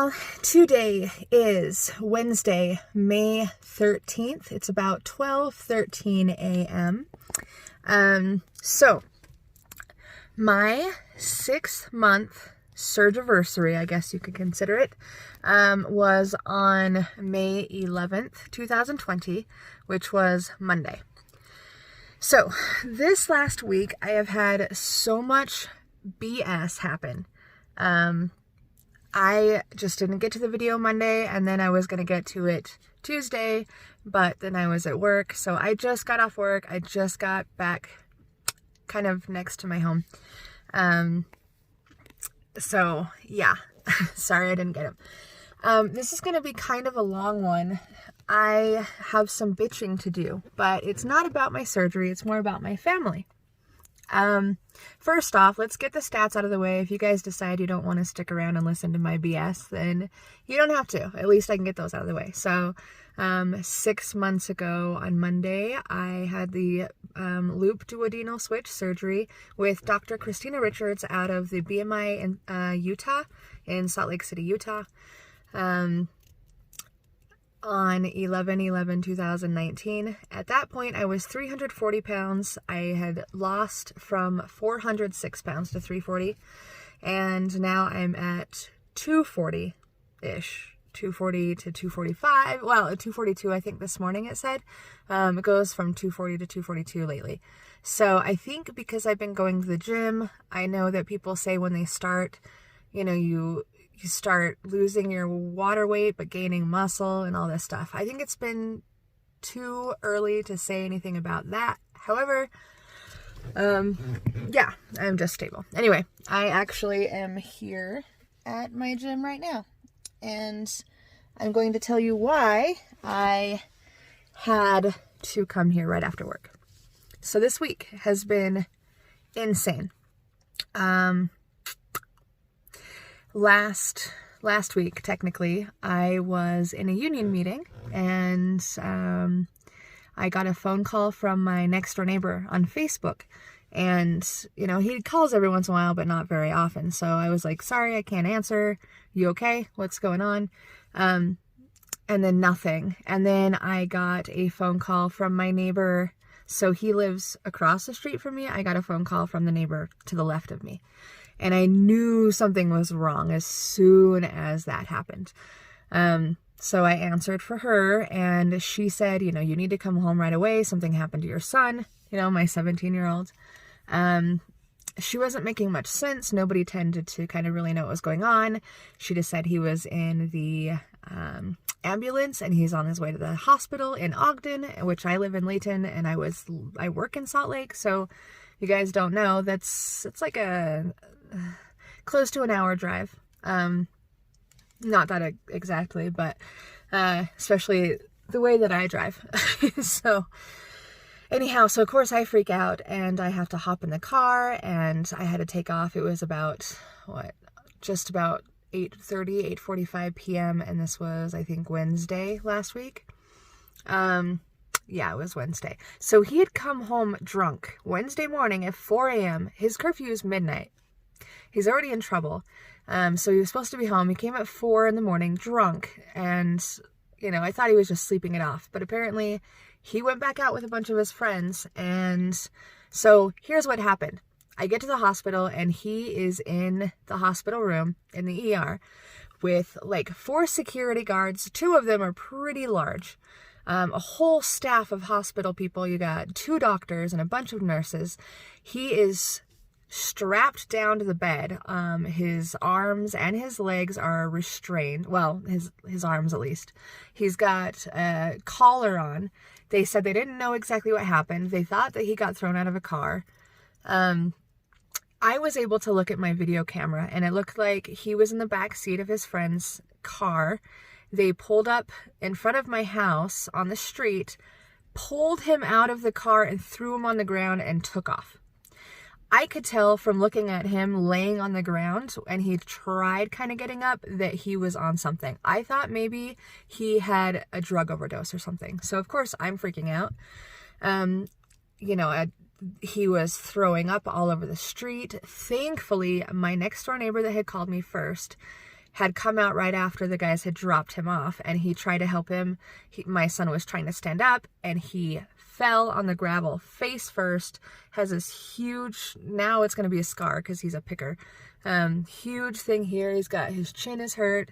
Well, today is Wednesday, May 13th. It's about 12:13 a.m. So my 6-month surgiversary, I guess you could consider it, was on May 11th, 2020, which was Monday. So this last week, I have had so much BS happen. I just didn't get to the video Monday, and then I was going to get to it Tuesday, but then I was at work. So I just got off work. I just got back kind of next to my home. So yeah, sorry I didn't get him. This is going to be kind of a long one. I have some bitching to do, but it's not about my surgery. It's more about my family. First off, let's get the stats out of the way. If you guys decide you don't want to stick around and listen to my BS, then you don't have to. At least I can get those out of the way. So, 6 months ago on Monday, I had the loop duodenal switch surgery with Dr. Christina Richards out of the BMI in Utah, in Salt Lake City, Utah. On 11/11/2019. At that point, I was 340 pounds. I had lost from 406 pounds to 340, and now I'm at 240-ish, 240 to 245. Well, 242, I think this morning it said. It goes from 240 to 242 lately. So I think because I've been going to the gym, I know that people say when they start, you start losing your water weight but gaining muscle and all this stuff. I think it's been too early to say anything about that. However, yeah, I'm just stable. Anyway, I actually am here at my gym right now, and I'm going to tell you why I had to come here right after work. So this week has been insane. Last week, technically, I was in a union meeting, and I got a phone call from my next door neighbor on Facebook, and he calls every once in a while, but not very often. So I was like, sorry, I can't answer. You okay? What's going on? And then nothing. And then I got a phone call from my neighbor. So he lives across the street from me. I got a phone call from the neighbor to the left of me. And I knew something was wrong as soon as that happened. So I answered for her, and she said, you need to come home right away. Something happened to your son, my 17-year-old. She wasn't making much sense. Nobody tended to kind of really know what was going on. She just said he was in the ambulance, and he's on his way to the hospital in Ogden, which I live in Layton, and I work in Salt Lake. So you guys don't know, it's like a close to an hour drive. Not that exactly, but especially the way that I drive. So anyhow, so of course I freak out, and I have to hop in the car, and I had to take off. It was about just about 8:30, 8:45 p.m. and this was, I think, Wednesday last week. Yeah, it was Wednesday. So he had come home drunk Wednesday morning at 4 a.m. His curfew is midnight. He's already in trouble. So he was supposed to be home. He came at 4 in the morning drunk, and, I thought he was just sleeping it off. But apparently he went back out with a bunch of his friends. And so here's what happened. I get to the hospital, and he is in the hospital room in the ER with like 4 security guards. 2 of them are pretty large. A whole staff of hospital people. You got 2 doctors and a bunch of nurses. He is strapped down to the bed. His arms and his legs are restrained. Well, his arms at least. He's got a collar on. They said they didn't know exactly what happened. They thought that he got thrown out of a car. I was able to look at my video camera, and it looked like he was in the back seat of his friend's car. They pulled up in front of my house on the street, pulled him out of the car and threw him on the ground and took off. I could tell from looking at him laying on the ground, and he tried kind of getting up, that he was on something. I thought maybe he had a drug overdose or something. So of course I'm freaking out. He was throwing up all over the street. Thankfully, my next door neighbor that had called me first had come out right after the guys had dropped him off, and he tried to help him. My son was trying to stand up, and he fell on the gravel face first, has this huge, now it's going to be a scar because he's a picker, huge thing here. He's got, his chin is hurt.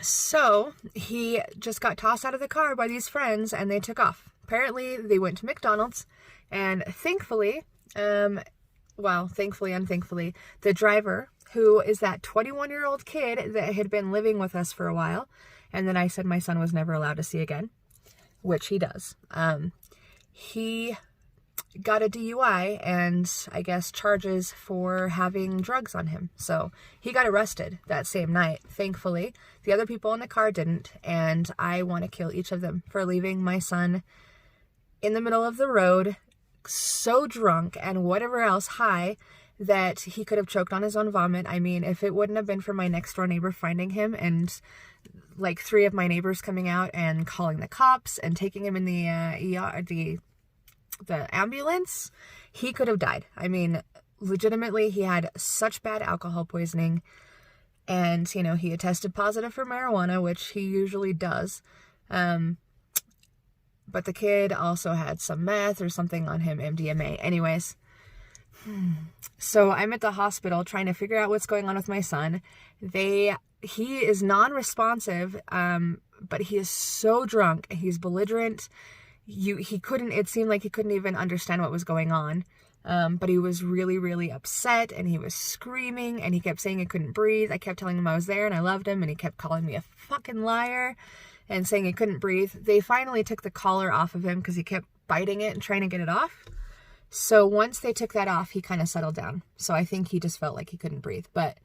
So he just got tossed out of the car by these friends, and they took off. Apparently they went to McDonald's, and thankfully, thankfully, unthankfully, the driver, who is that 21-year-old kid that had been living with us for a while, and then I said my son was never allowed to see again, which he does. He got a DUI and I guess charges for having drugs on him. So he got arrested that same night. Thankfully, the other people in the car didn't, and I want to kill each of them for leaving my son in the middle of the road, so drunk and whatever else high that he could have choked on his own vomit. I mean, if it wouldn't have been for my next door neighbor finding him and like 3 of my neighbors coming out and calling the cops and taking him in the ER, the ambulance, he could have died. I mean, legitimately, he had such bad alcohol poisoning, and you know, he had tested positive for marijuana, which he usually does. But the kid also had some meth or something on him, MDMA. Anyways, so I'm at the hospital trying to figure out what's going on with my son. He is non-responsive, but he is so drunk. He's belligerent. It seemed like he couldn't even understand what was going on. But he was really, really upset, and he was screaming, and he kept saying he couldn't breathe. I kept telling him I was there and I loved him, and he kept calling me a fucking liar and saying he couldn't breathe. They finally took the collar off of him because he kept biting it and trying to get it off. So once they took that off, he kind of settled down. So I think he just felt like he couldn't breathe. But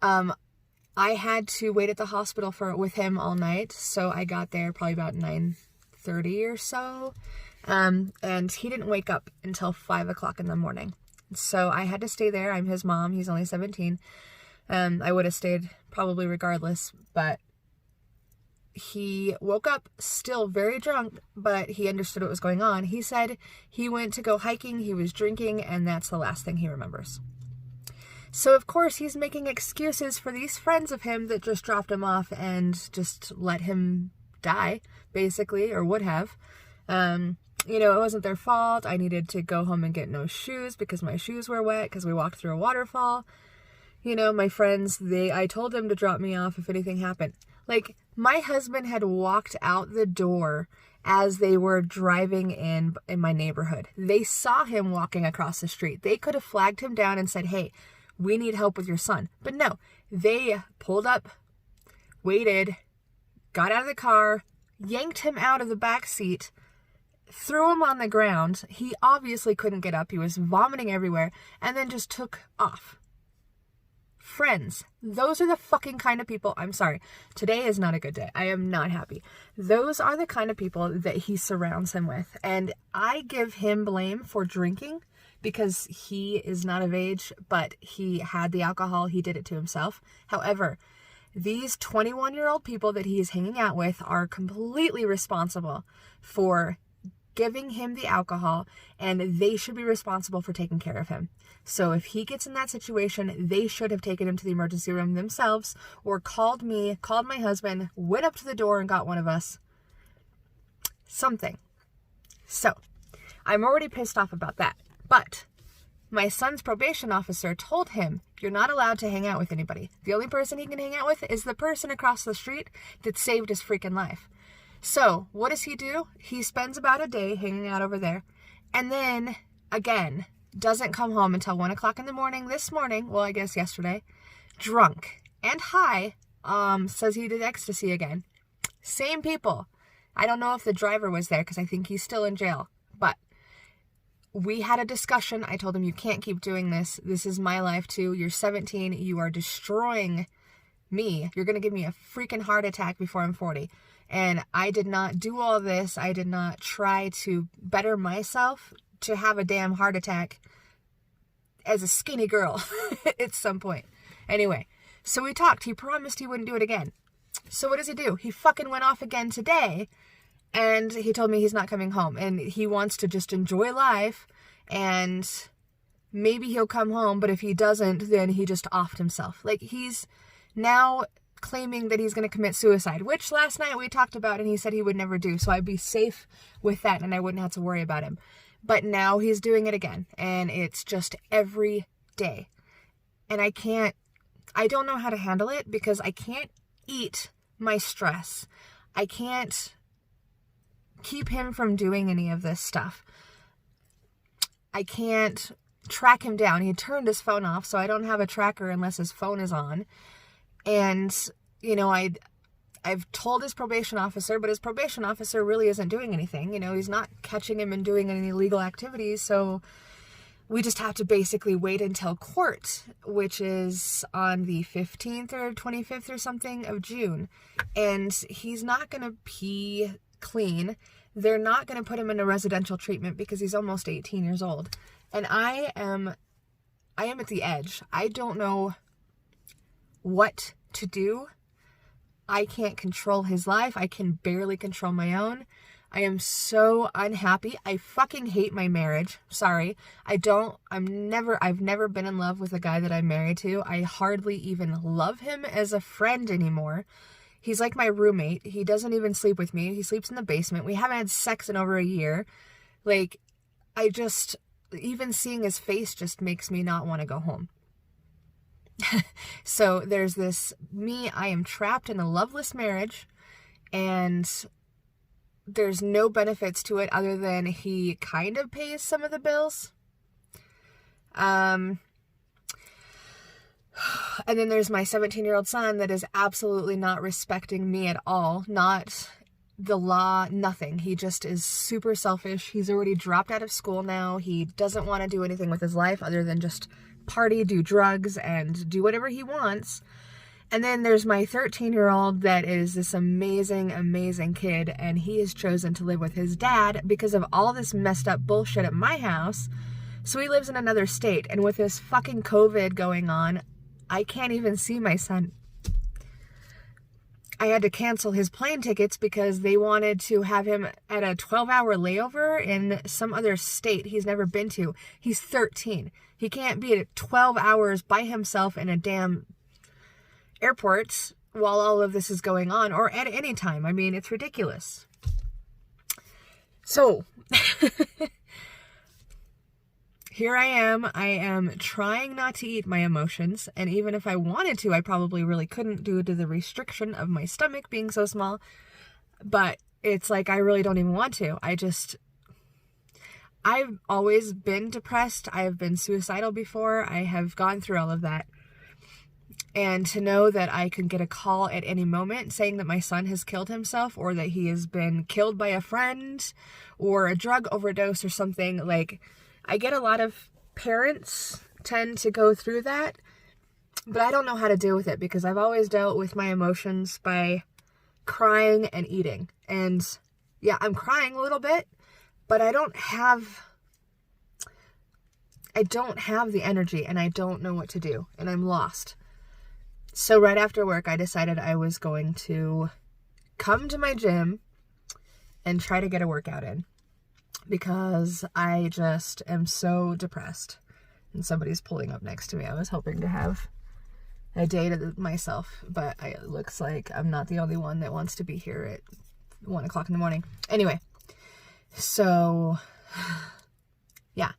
I had to wait at the hospital with him all night. So I got there probably about 9:30 or so. And he didn't wake up until 5 o'clock in the morning. So I had to stay there. I'm his mom. He's only 17. I would have stayed probably regardless, but he woke up still very drunk, but he understood what was going on. He said he went to go hiking, he was drinking, and that's the last thing he remembers. So of course he's making excuses for these friends of him that just dropped him off and just let him die, basically, or would have. You know, it wasn't their fault. I needed to go home and get no shoes because my shoes were wet because we walked through a waterfall. You know, my friends, I told them to drop me off if anything happened. Like, my husband had walked out the door as they were driving in my neighborhood. They saw him walking across the street. They could have flagged him down and said, hey, we need help with your son. But no, they pulled up, waited, got out of the car, yanked him out of the back seat, threw him on the ground. He obviously couldn't get up. He was vomiting everywhere, and then just took off. Friends, those are the fucking kind of people. I'm sorry. Today is not a good day. I am not happy. Those are the kind of people that he surrounds him with. And I give him blame for drinking because he is not of age, but he had the alcohol. He did it to himself. However, these 21-year-old people that he is hanging out with are completely responsible for giving him the alcohol, and they should be responsible for taking care of him. So if he gets in that situation, they should have taken him to the emergency room themselves, or called me, called my husband, went up to the door and got one of us. Something. So I'm already pissed off about that. But my son's probation officer told him, you're not allowed to hang out with anybody. The only person he can hang out with is the person across the street that saved his freaking life. So what does he do? He spends about a day hanging out over there, and then again doesn't come home until 1 o'clock in the morning this morning. Well, I guess yesterday, drunk and high. Says he did ecstasy again. Same people. I don't know if the driver was there because I think he's still in jail. But we had a discussion. I told him, you can't keep doing this. This is my life too. You're 17. You are destroying me. You're going to give me a freaking heart attack before I'm 40. And I did not do all this. I did not try to better myself to have a damn heart attack as a skinny girl at some point. Anyway, so we talked. He promised he wouldn't do it again. So what does he do? He fucking went off again today, and he told me he's not coming home, and he wants to just enjoy life and maybe he'll come home, but if he doesn't, then he just offed himself. Like, he's now claiming that he's going to commit suicide, which last night we talked about and he said he would never do, so I'd be safe with that and I wouldn't have to worry about him. But now he's doing it again, and it's just every day. And I don't know how to handle it because I can't eat my stress. I can't keep him from doing any of this stuff. I can't track him down. He turned his phone off, so I don't have a tracker unless his phone is on. And, you know, I've told his probation officer, but his probation officer really isn't doing anything. You know, he's not catching him and doing any illegal activities, so we just have to basically wait until court, which is on the 15th or 25th or something of June. And he's not going to pee clean. They're not going to put him in a residential treatment because he's almost 18 years old. And I am at the edge. I don't know what to do. I can't control his life. I can barely control my own. I am so unhappy. I fucking hate my marriage. Sorry. I've never been in love with a guy that I'm married to. I hardly even love him as a friend anymore. He's like my roommate. He doesn't even sleep with me. He sleeps in the basement. We haven't had sex in over a year. Like, even seeing his face just makes me not want to go home. So there's I am trapped in a loveless marriage, and there's no benefits to it other than he kind of pays some of the bills. And then there's my 17-year-old son that is absolutely not respecting me at all. Not the law, nothing. He just is super selfish. He's already dropped out of school now. He doesn't want to do anything with his life other than just party, do drugs, and do whatever he wants. And then there's my 13-year-old that is this amazing, amazing kid, and he has chosen to live with his dad because of all this messed up bullshit at my house. So he lives in another state, and with this fucking COVID going on, I can't even see my son. I had to cancel his plane tickets because they wanted to have him at a 12-hour layover in some other state he's never been to. He's 13. He can't be at 12 hours by himself in a damn airport while all of this is going on, or at any time. I mean, it's ridiculous. So, here I am trying not to eat my emotions, and even if I wanted to, I probably really couldn't due to the restriction of my stomach being so small, but it's like I really don't even want to. I've always been depressed. I have been suicidal before. I have gone through all of that. And to know that I can get a call at any moment saying that my son has killed himself, or that he has been killed by a friend, or a drug overdose or something, like, I get a lot of parents tend to go through that, but I don't know how to deal with it because I've always dealt with my emotions by crying and eating. And yeah, I'm crying a little bit, but I don't have the energy, and I don't know what to do, and I'm lost. So right after work, I decided I was going to come to my gym and try to get a workout in, because I just am so depressed. And somebody's pulling up next to me. I was hoping to have a day to myself, but it looks like I'm not the only one that wants to be here at 1 o'clock in the morning. Anyway, so yeah,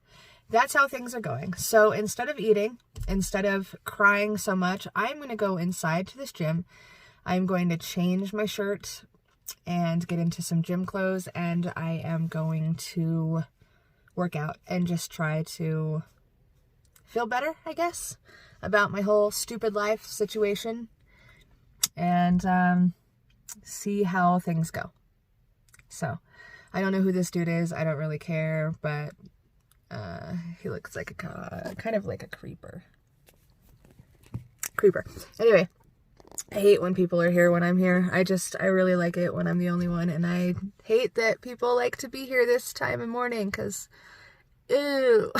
that's how things are going. So instead of eating, instead of crying so much, I'm going to go inside to this gym. I'm going to change my shirt and get into some gym clothes, and I am going to work out and just try to feel better, I guess, about my whole stupid life situation, and see how things go. So I don't know who this dude is. I don't really care, but he looks like kind of like a creeper. Anyway, I hate when people are here when I'm here. I really like it when I'm the only one, and I hate that people like to be here this time of morning, because, ew.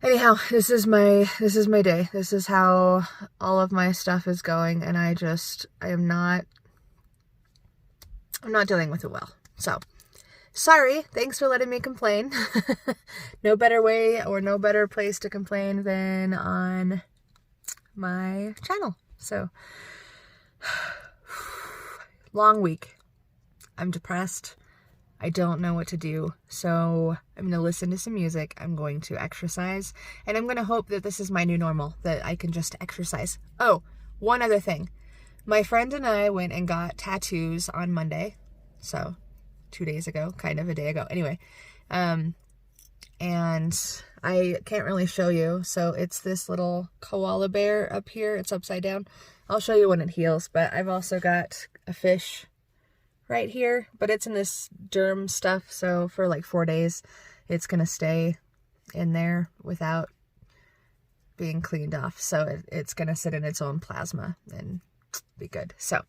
Anyhow, this is my day. This is how all of my stuff is going, and I'm not dealing with it well. So, sorry. Thanks for letting me complain. No better way or no better place to complain than on my channel. So, long week. I'm depressed. I don't know what to do. So I'm going to listen to some music. I'm going to exercise. And I'm going to hope that this is my new normal, that I can just exercise. Oh, one other thing. My friend and I went and got tattoos on Monday. So 2 days ago, kind of a day ago. Anyway, and I can't really show you. So it's this little koala bear up here. It's upside down. I'll show you when it heals. But I've also got a fish right here, but it's in this germ stuff, so for like 4 days it's gonna stay in there without being cleaned off, so it's gonna sit in its own plasma and be good. So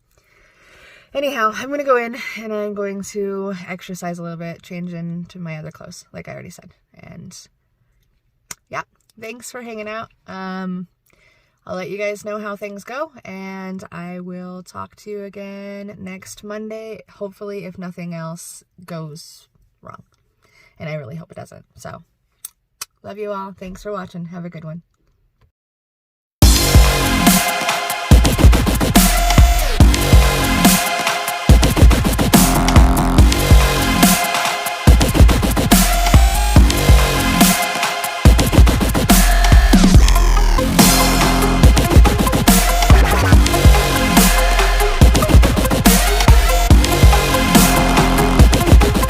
anyhow, I'm gonna go in and I'm going to exercise a little bit, change into my other clothes like I already said. And yeah, thanks for hanging out. I'll let you guys know how things go, and I will talk to you again next Monday, hopefully, if nothing else goes wrong. And I really hope it doesn't. So, love you all. Thanks for watching. Have a good one.